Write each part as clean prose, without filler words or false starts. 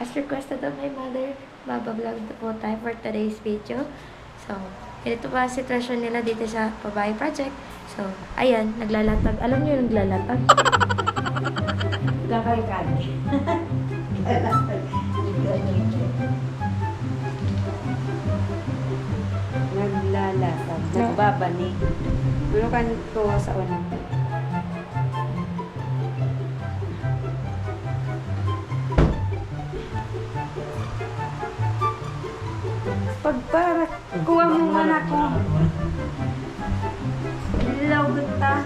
as requested of my mother, babablog po tayo for today's video. So, ito pa ang sitwasyon nila dito sa Pabahay Project. So, ayan, naglalatag. Alam niyo yung naglalatag? Kakay-kaki. Naglalatag. Nagbabani. Pero kanito sa unang. Pagparak. Kuha mo man ako. Ilaw ta.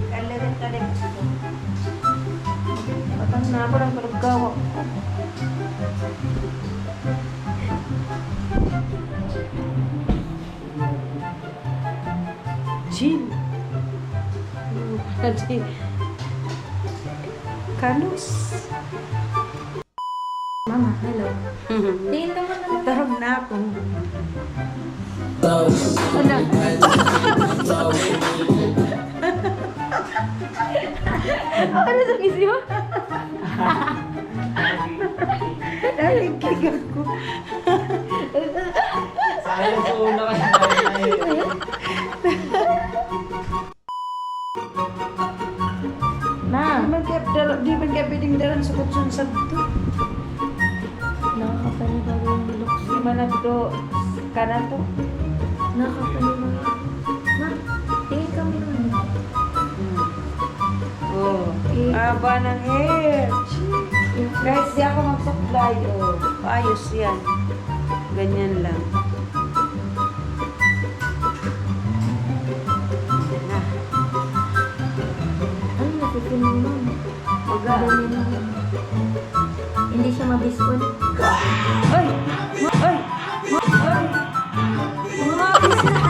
Kalagat ka rin. Patang na ako lang palagkawak ko. Jim. Kanus. Mama, hello. Tingin naman naman. Tarog na ako. Ano? Ano sa kisi mo? Nakikinig ako. Sayang sa una kasi Ma, Di man kaya pwedeng dalan sa kutsun sa to. nakakapanibago yung looks. Di man na to. Kanan to. Nakakapanibago. Ma, tingin kami nun. Oh. Aba ng hair. Guys, di ako mag-supply. Oh. Ayos yan. Ganyan lang. Na. Ano napipinig mo? Maga. Ganyan lang. Hindi siya mabisbol. Ay! Ay! Ay! Umabis na!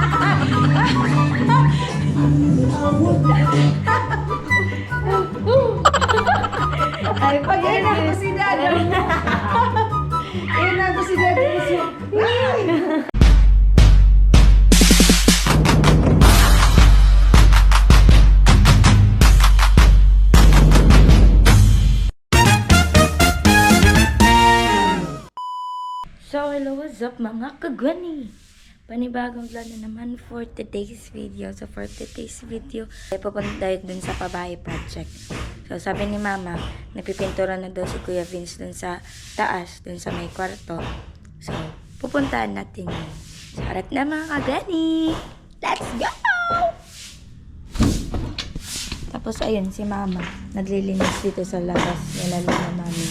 Ay, pag ina ko si Dada. Ina ko si Dada. So, hello, what's up mga kagwani? Panibagong vlog na naman for today's video. So, for today's video, ay pupunta tayo dun sa Pabahay Project. So, sabi ni Mama, nagpipintura na daw si Kuya Vince dun sa taas, dun sa may kwarto. So, pupuntahan natin yun. So, harap na mga kagwani! Let's go! Tapos, ayun, si Mama, naglilinis dito sa labas. Nilalala namin.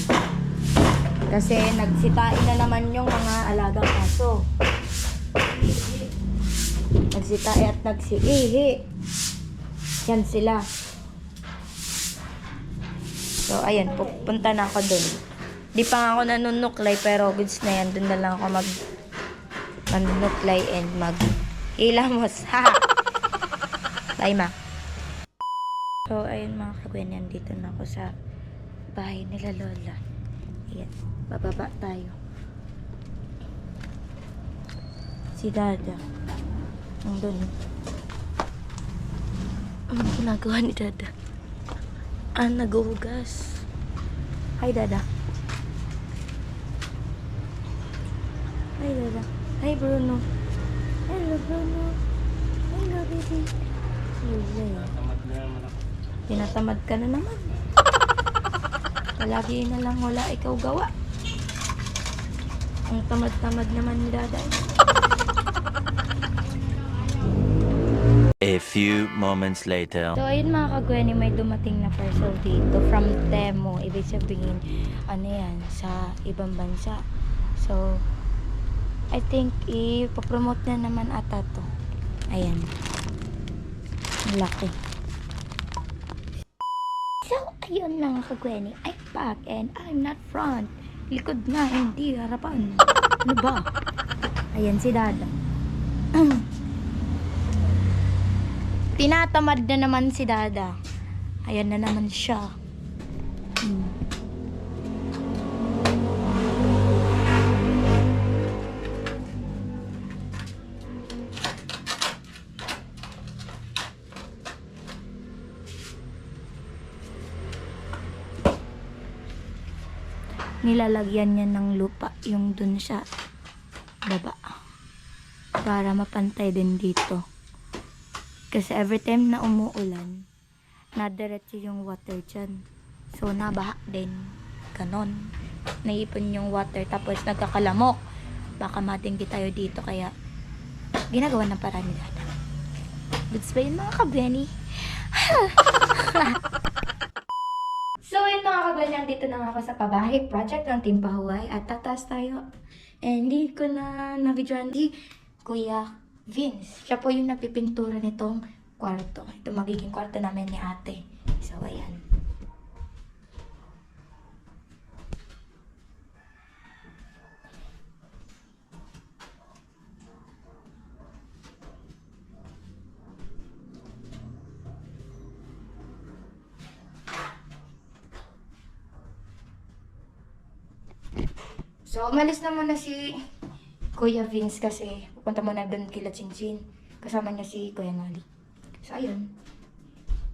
Kasi nagsitain na naman yung mga alagang aso. Nagsitae at nagsiihi. Yan sila. So, ayun, pupunta na ako dun. Di pa nga ako nanunuklay, pero goods na yan. Dun na lang ako manunuklay and hilamos. Ha! Bye, ma. So, ayun mga kagwen, dito na ako sa bahay nila Lola. Ayan, bababa tayo. Si Dada. Nandun. Anong ginagawa ni Dada? Naghuhugas. Hi, Dada. Hi, Dada. Hi, Bruno. Hello, Bruno. Hello, baby. Tinatamad ka na naman. Lagi na lang wala ikaw gawa. Ang tamad-tamad naman ni Dada. A few moments later. So, ayun mga kagweni, may dumating na parcel dito from Temu. Ibig sabihin, ano yan, sa ibang bansa. So, I think, ipapromote na naman ata to. Ayan. Ang laki. So, ayun mga kagweni, I'm back and I'm not front. Likod na, hindi harapan. Ano ba? Ayan si Dada. Tinatamad na naman si Dada. Ayan na naman siya. nilalagyan niya ng lupa yung dun sa baba. Para mapantay din dito. Kasi every time na umuulan, nadiretso yung water dyan. So, nabaha din. Ganon. Naipon yung water tapos nagkakalamok. Baka matinggi tayo dito kaya ginagawa ng paraan ni Dada. Goods ba yun mga kabeni? So, yun mga kabeni, dito na ako sa pabahay project ng Team Pahuway at tataas tayo. And hindi ko na nabidyoan si Kuya Vince. Siya po yung nagpipintura nitong kwarto. Ito magiging kwarto namin ni ate. So, ayan. So, umalis na muna si Kuya Vince kasi pupunta muna doon kila Chinchin. Kasama niya si Kuya Noli. So, ayun.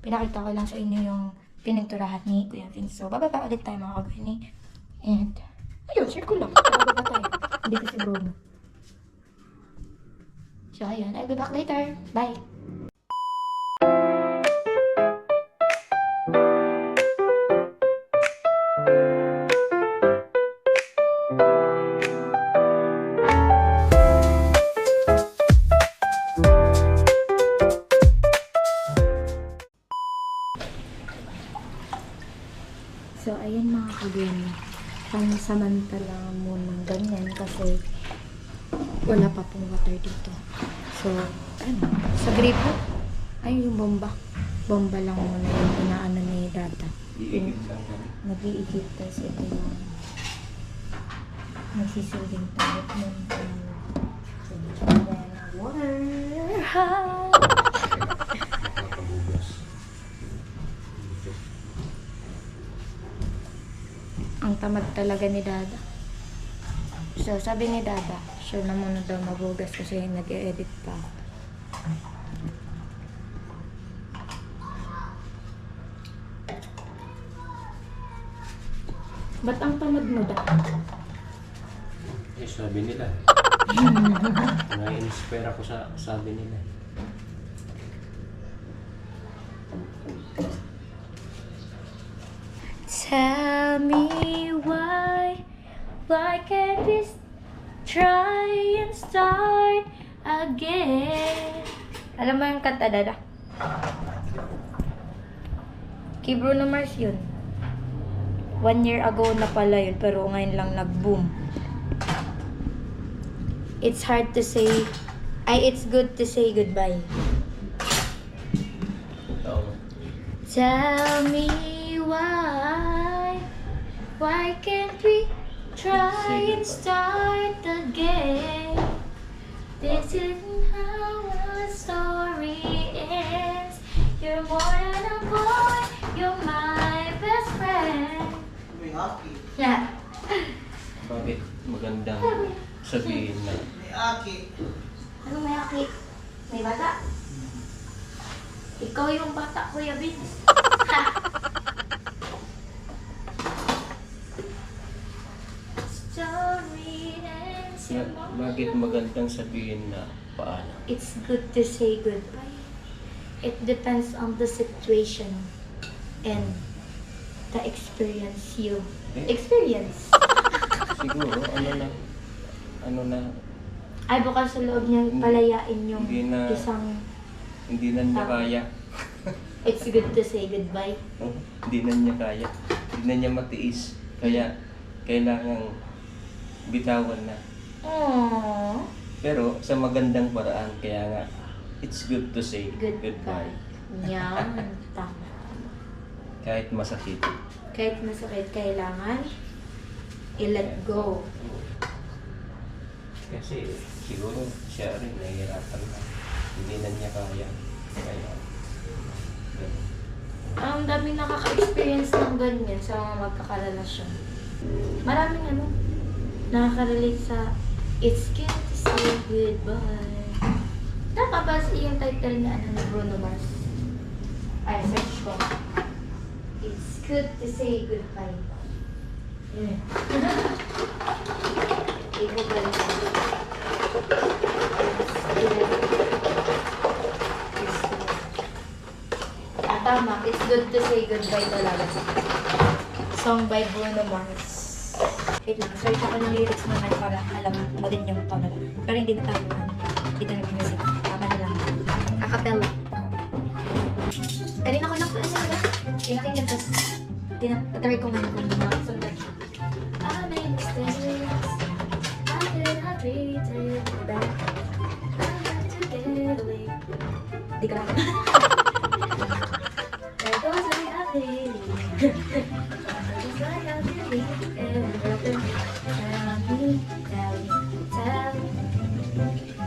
Pinakita ko lang sa inyo yung pininturahan ni Kuya Vince. So, bababa ulit tayo mga kabini. And, ayun, share ko lang. Bababa tayo. Hindi ko si Bruno. So, ayun. I'll be back later. Bye. So, ayan mga kabini. Pansamantala muna ganyan kasi wala pa pong water dito. So, ano, sa gripo, ay yung bomba. Bomba lang muna yung inaano ni Dada. Nag-iigit kasi ito yung nagsisilbing tabot nun. So, water. Ang tamad talaga ni Dada. So, sabi ni Dada, sure na muna daw mabugas kasi nag-e-edit pa ako. Ba't ang tamad mo da? Eh, sabi nila. Na-inspire ako sa sabi nila. Tell me why can't we try and start again? Alam mo yung kanta, Dada? Kay Bruno Mars yun. 1 year ago na pala yun, pero ngayon lang nag-boom. It's hard to say, it's good to say goodbye. Oo. Tell me why can't we try and start again? This isn't how a story ends. You're more than a boy, you're my best friend. Yeah. Bakit magandang sabihin na Ano may aki? May bata? Ikaw yung bata, Kuya Vince. Story ends. bakit magandang sabihin na paano? It's good to say goodbye. It depends on the situation and the experience you experience. Siguro, ano na, Ay, baka sa loob niya palayain yung Hindi na- isang hindi na niya kaya. it's good to say goodbye. Hindi na niya kaya. Hindi na niya matiis. Kaya, kailangang bitawan na. Aww. Pero, sa magandang paraan, kaya nga, it's good to say goodbye. Yan. Tama. Kahit masakit. Kahit masakit, kailangan i-let go. Kasi, siguro, siya rin nahihirapan na. Hindi na niya kaya. Kaya, ganun. Ang daming nakaka-experience ng ganyan sa mga magkakarelasyon. Maraming nakaka-relate sa It's good to say goodbye. Tama ba yung title na ni Bruno Mars? Ay, search ko. It's good to say goodbye. Tama, it's good to say goodbye talaga. Song by Bruno Mars. Wait lang, search ako ng lyrics naman para alam mo din yung tono. Pero hindi na tayo. Hindi na nag-music. Tama na lang. Acapella. Kanina ko lang pinakinggan, tapos tinatry ko nga kung mga sundan. I made mistakes. I did not treat it back. I had to get away. Di ka lang. There goes my happy. Just like I believe in everything.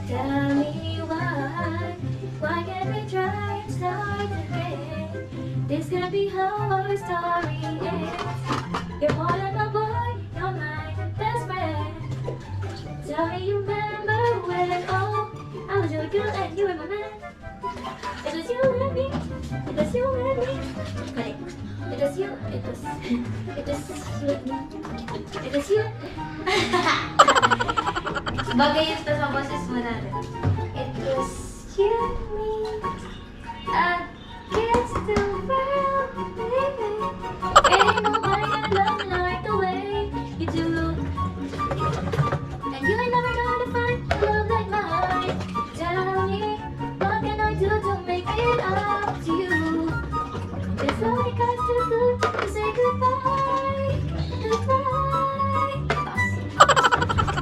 Tell me why. Why can't we try and start again? This gonna be how our story ends. You're more than a boy, you're my best friend. Tell me you remember when, oh, I was your girl and you were my man. It was you and me, it was you and me. Correct. It was you, it was you and me. It was you. Bagay yun to sa boses mo natin. It was you and me against the world, baby. Ain't nobody gonna love me like the way you do. And you ain't never gonna find a love like mine. Tell me, what can I do to make it up to you? It's only got too good to say goodbye. Goodbye.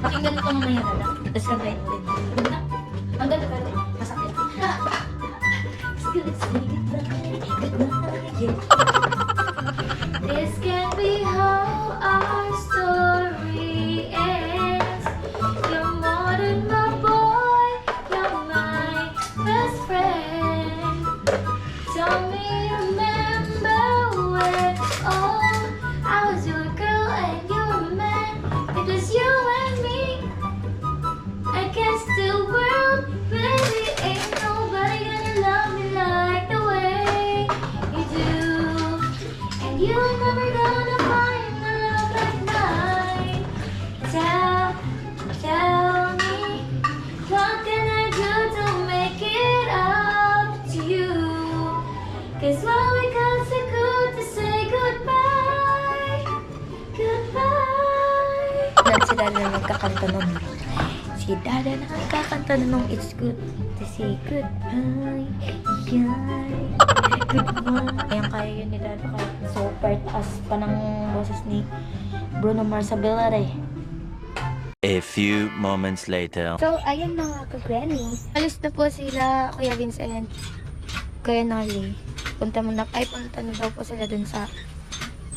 Pakinggan ko mamaya na lang. Tapos kantayin ulit. Ang ganda pa rin. Masakit. It's good to say goodbye. Goodbye. Yeah. This can be how our story ends. You're more than my boy. You're my best friend. Tell me you remember when, oh, I was your girl and you were my man. It was you and me against the world, baby. Ain't nobody gonna love me like the way you do. And you ain't never gonna find a love like mine. Tell me, what can I do to make it up to you? Cause what we got so good to say goodbye. Goodbye. Si Dada na nagkakanta nun. Si Dada na nagkakanta nun. It's good to say goodbye. Yeah. Goodbye. Ayan, kaya yun ni Dada. Super taas pa ng boses ni Bruno Mars sa Billare. A few moments later. So, ayun mga ka-granny. Alis na po sila, Kuya Vincent, Kuya Nolly. Punta na daw po sila dun sa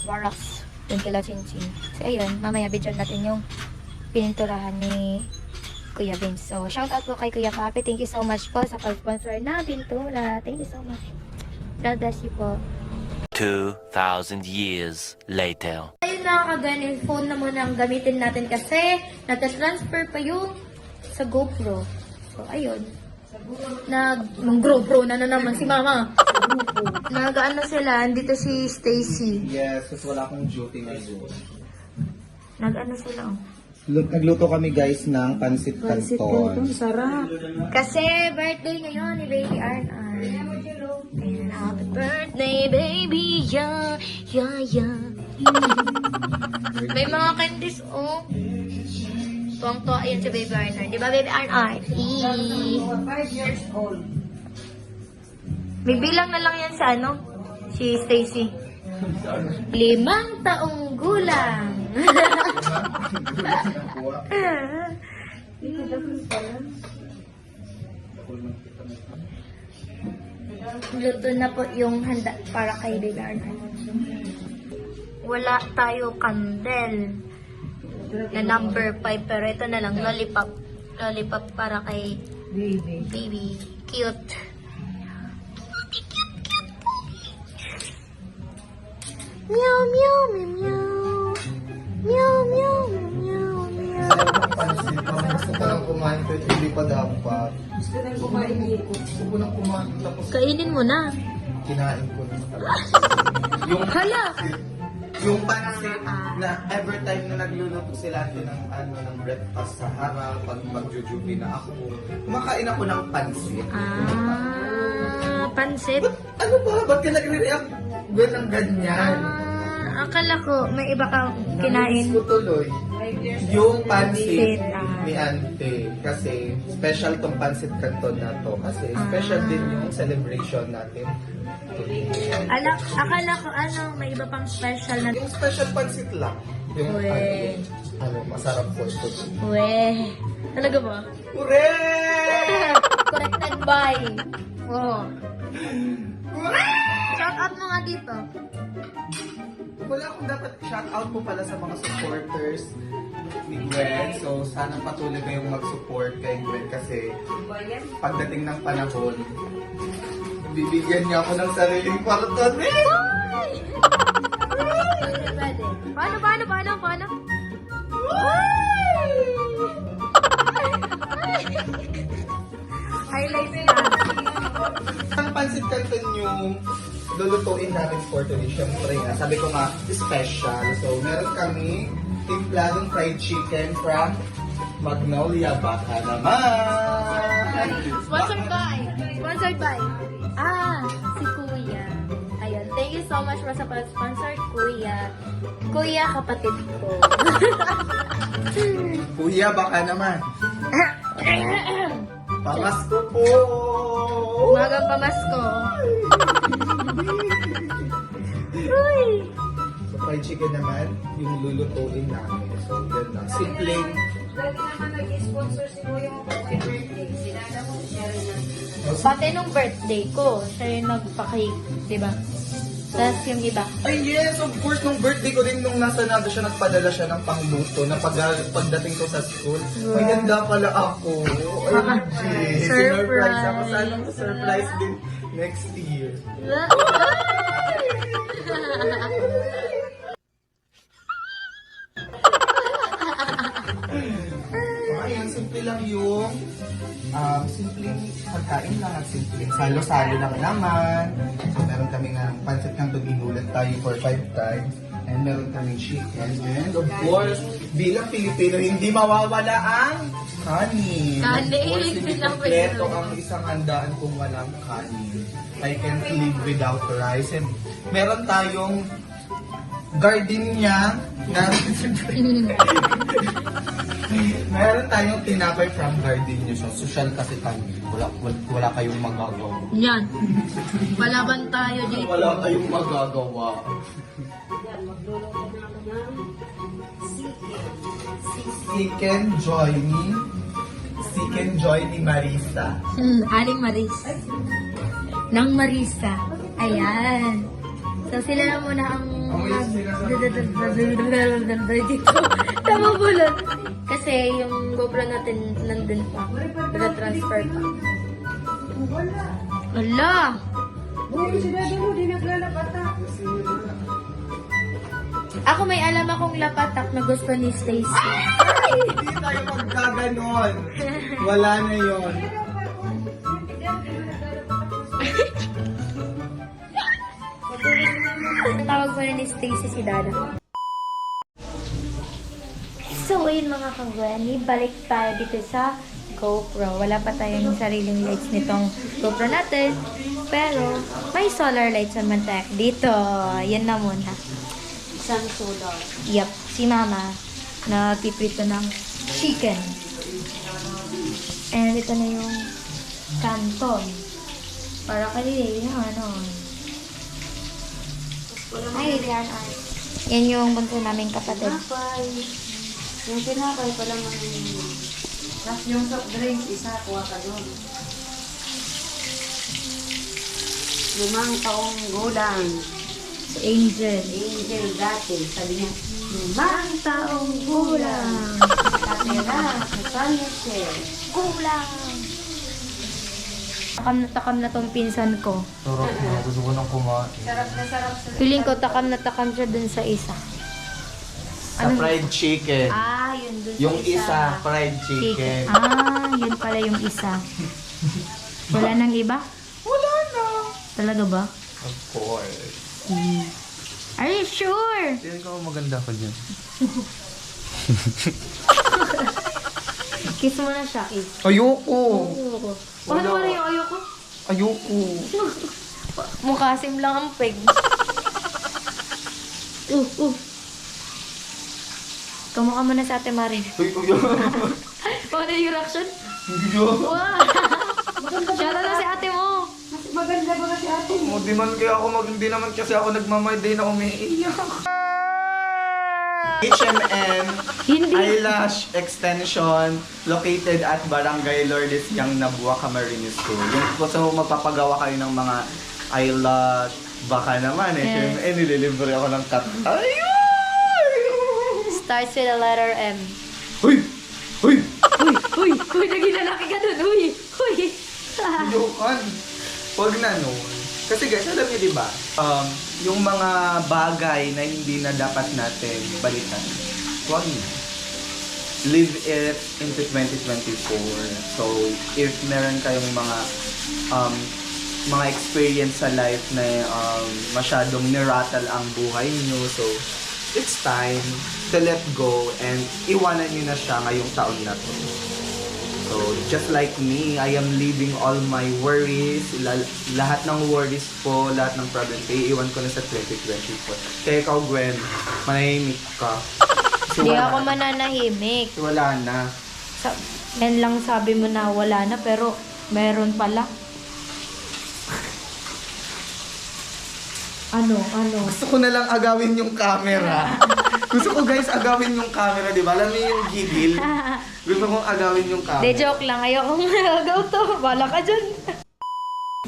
barracks, dun kila Chinchin. So, ayun, mamaya video natin yung pininturahan ni Kuya Vince. So, shout out po kay Kuya Papi. Thank you so much po sa pag-sponsor na pintura. Thank you so much. God bless you po. 2,000 years later. Ayun na kagani, phone na muna ang gamitin natin kasi natatransfer pa yung sa GoPro. So, ayun. Nag-GoPro na naman si Mama. Nag-ano sila, andito si Stacy. Yes, kasi wala akong duty ngayon. Nag-ano sila. Nagluto kami guys ng pansit canton. Sarap. Kasi birthday ngayon ni Baby Arn. And happy birthday, baby, yeah, yeah, yeah. May mga candies, oh. Tuwang-tuwa yun si Baby Arn. Di ba, Baby Arn? 5 years old. May bilang na lang yan sa ano? Si Stacy. 5 taong gulang. Luto na po yung handa para kay Baby Arn. Wala tayo candle na number 5, pero ito na lang, lollipop. Lollipop para kay baby. Cute. Meow, meow, meow, meow. Meow, meow, meow, meow. Pansit, gusto ko lang kumain pero hindi pa dapat. Gusto nang kumain dito. Gusto ko lang kumain tapos Kainin mo na. kinain ko. Yung Hala! yung pansit. na every time na nagluluto sila ng breakfast sa harap, pag magjujubi na ako, kumakain ako ng pansit. Pansit? Ano ba? Ba't ka nagre-react ng ganyan? Akala ko may iba kang kinain. Namiss ko tuloy. Yung pansit Pansit, ni Ante. Kasi special tong pansit canton na to. Kasi special din yung celebration natin. Akala ko may iba pang special na... Yung special pansit lang. Yung Uwe. masarap po ito. Uwe. Talaga ba? Hooray! Corrected by. Oh. Shout out mo nga dito. Wala akong dapat shoutout po pala sa mga supporters ni Gwen. So, sana patuloy kayong mag-support kay Gwen kasi pagdating ng panahon, bibigyan niya ako ng sariling kwarto. Paano? Highlight na. Ang pansit canton yung lulutuin namin for today. Siyempre nga, sabi ko nga, special. So, meron kami timpladong fried chicken from Magnolia. Baka naman! Sponsored by. Si Kuya. Ayun, thank you so much sa pag-sponsor, Kuya. Kuya, kapatid ko. Kuya, baka naman. Pamasko po! Umagang pamasko. Uy! So, fried chicken naman, yung lulutuin namin. So, yun lang. Simpleng. Dati naman nag-sponsor si Kuya mo pag may birthday. Sinada mo, share na. Pati nung birthday ko, siya yung nagpa-cake, diba? Tapos yung iba. Ay yes, of course, nung birthday ko din nung nasa nado siya, nagpadala siya ng pangluto na pagdating ko sa school. May ganda pala ako. OMG. Sinurprise ako. Sana surprise din next year. Ayun, simple lang yung simpleng pagkain lang at simpleng salo-salo lang naman. So, meron kami nga pancit canton, inulat tayo for 5 times. And meron kami chicken. And of course, bilang Pilipino, hindi mawawala ang kanin. Kanin. Of course, hindi kompleto ang isang handaan kung walang kanin. I can't live without rice. And meron tayong gardenia na meron tayong tinapay from gardenia. So, social kasi kami. Wala kayong magagawa. Yan. Palaban tayo dito. Wala kayong magagawa. Chicken Joy ni Marisa. Aling Maris. Nang Marisa. Ayan. So, sila na muna ang dito. Tama po lang. Kasi yung GoPro natin nandun pa. Nag-transfer pa. Wala. Uy, sinada mo, di naglalapata. Ako may alam akong lapatak na gusto ni Stacy. Hindi tayo magkaganon. Wala na yon. Tawag mo na ni Stacy si Dada. So, ayun mga kagwani, balik tayo dito sa GoPro. Wala pa tayong sariling lights nitong GoPro natin. Pero, may solar lights naman tayo dito. Yan na muna. Isang solar. Yup, si Mama nagpiprito ng chicken. And ito na yung canton. Para kay ano. Ay, Rian ay. Yan yung bunso naming kapatid. Pinapay. Yung pinapay pala mga yun. Tapos yung soft drink, isa, kuha ka doon. 5 taong gulang. Si Angel. Angel dati, sabi niya, 5 taong gulang. Tatera, sa Michelle. Gulang. Takam na tong pinsan ko. Sarap na. Gusto ko nang kumain. Sarap na sarap sa... Feeling ko takam siya dun sa isa. Sa fried chicken. Yun dun Yung sa isa, fried chicken. Yun pala yung isa. Wala nang iba? Wala na. Talaga ba? Of course. Are you sure? Tingnan ko maganda ko dyan. Kiss mo na siya, kiss. Ayoko! Ayoko. Paano wala yung ayoko? Ayoko! Mukhasim lang ang peg. Kamukha mo na sa Ate Marin. Uy, uy, Paano yung reaction? hindi yun. Wow! Siya na si ate mo. Maganda ba kasi ate? O, di man kaya ako hindi naman kasi ako nagmamayday na umiiyak. H&M Hindi. Eyelash Extension located at Barangay Lourdes Yang Nabua, Camarines School. Yung gusto mo magpapagawa kayo ng mga eyelash, baka naman eh. Yes. Yes. Nililibre ako ng cut. Ay! Starts with the letter M. Uy! Uy! Uy, naging lalaki ka dun. Uy! Jokan. Huwag na nun. Kasi guys, alam niyo diba, yung mga bagay na hindi na dapat natin balikan, huwag na. Live it into 2024. So, if meron kayong mga experience sa life na masyadong nirattle ang buhay niyo, so, it's time to let go and iwanan niyo na siya ngayong taon na to. So, just like me, I am leaving all my worries, lahat ng worries po, lahat ng problem, iiwan ko na sa 2024. Kaya ikaw, Gwen, manahimik ka. Kasi Hindi wala ako na. mananahimik. Wala na. Yan lang sabi mo na wala na, pero meron pala. Ano? Gusto ko na lang agawin yung camera. Gusto ko guys agawin yung camera, di ba? Alam niyo yung gigil? Gusto kong agawin yung camera. De, joke lang. Ayokong nagagaw to. Bala ka dyan.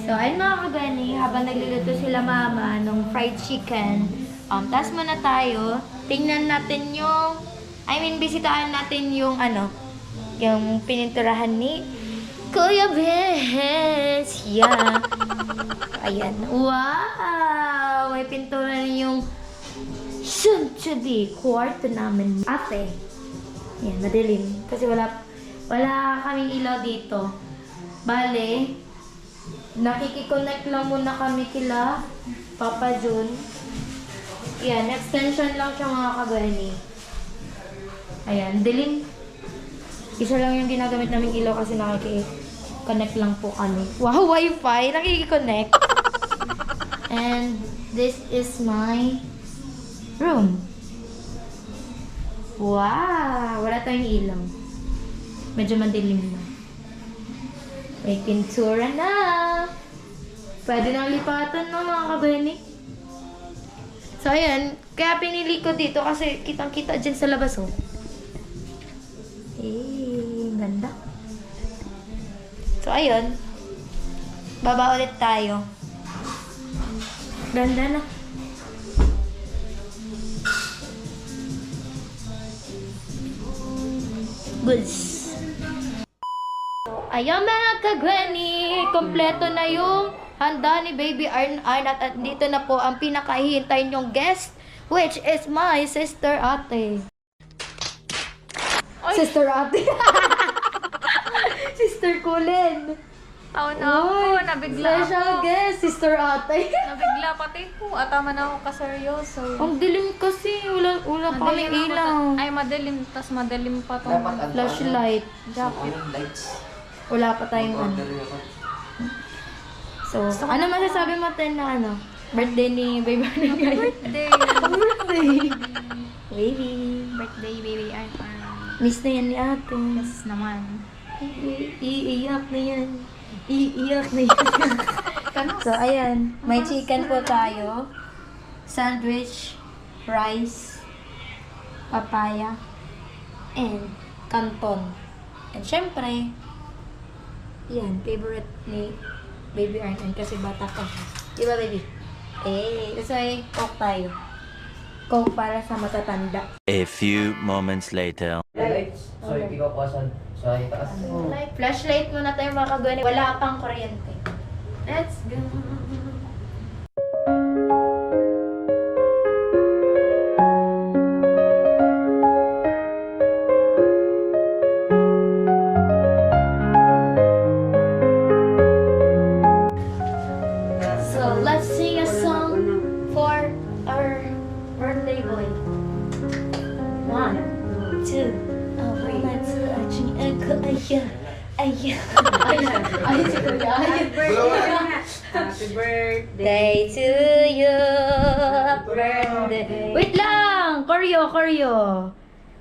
So, ayun mga kagani, habang nagluluto sila mama ng fried chicken, taas muna tayo. Tingnan natin yung, bisitahan natin yung yung pininturahan ni Kuya Bes. Yeah. Ayan. Wow! May pintura na yung soon to be kwarto namin. Ate. Yan, madilim. Kasi wala kaming ilaw dito. Bale, nakikiconnect lang muna kami kila Papa Jun. Yan, extension lang siya mga kagani. Ayan, dilim. Isa lang yung ginagamit naming ilaw kasi nakikiconnect lang po kami. Wow, wifi! Nakikiconnect. And this is my room. Wow! Wala tayong ilaw. Medyo madilim na. May pintura na. Pwede nang lipatan no, mga kabeni. So, ayan. Kaya pinili ko dito kasi kitang-kita dyan sa labas, oh. Ganda. So, ayun. Baba ulit tayo. Ganda na. Goods. So, ayan mga kagwani, kompleto na yung handa ni Baby Arn at dito na po ang pinakahihintay niyong guest, which is my sister ate. Sister ate. Sister Kulin. Oo na ako, nabigla Special ako. guest, sister ate. Nabigla pati ko. Atama na ako kaseryoso. Ang dilim kasi, wala pa kaming Madilim ako ilaw. Ay, madilim. Tas madilim pa to. Flashlight. Jacket. Wala pa tayong So, ano masasabi mo tayo na birthday ni Baby Arn ngayon? Birthday. Birthday! Baby. Birthday, baby. Arn. Miss na yan ni ate. Yes naman. Iiyak na yan. Iiyak na yan. So, ayan. May chicken po tayo. Sandwich, rice, papaya, and canton. And syempre, yan, favorite ni Baby Arn kasi bata pa siya. Diba, baby? That's why, Coke tayo. Coke para sa matatanda. A few moments later. So, hindi ko po sa itaas. Flashlight muna tayo mga kagani. Wala pang kuryente. Let's go! So, let's sing a song for our ko, aya. Aya. Ay, si Kuya. Happy birthday. Day to you. Birthday. Wait lang! Choreo.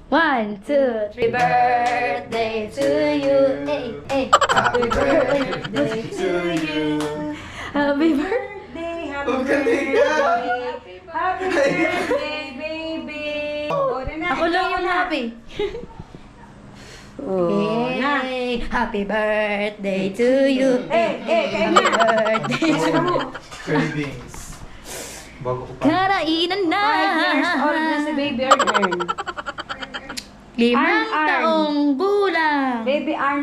1, 2, 3. Birthday to you. Hey. Happy birthday to you. Happy birthday. Huwag ka niya. Happy birthday, baby. Oh, Ako lang yung happy. Oh, na. Hey, happy birthday to you. Kayo Happy na. birthday to you. Cravings. Bago ko pa. Karainan na. 5 years old na si Baby Arn. 5 Arn. taong gulang. Baby Arn.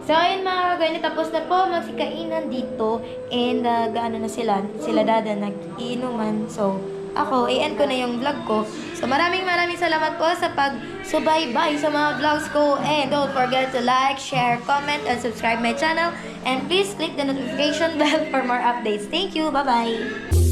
So, ayun mga kagani, tapos na po magsikainan dito. And, gaano na sila dada nag-iinuman. So, ako, i-end ko na yung vlog ko. So, maraming salamat po sa pag-subaybay sa mga vlogs ko. And don't forget to like, share, comment, and subscribe my channel. And please click the notification bell for more updates. Thank you. Bye-bye.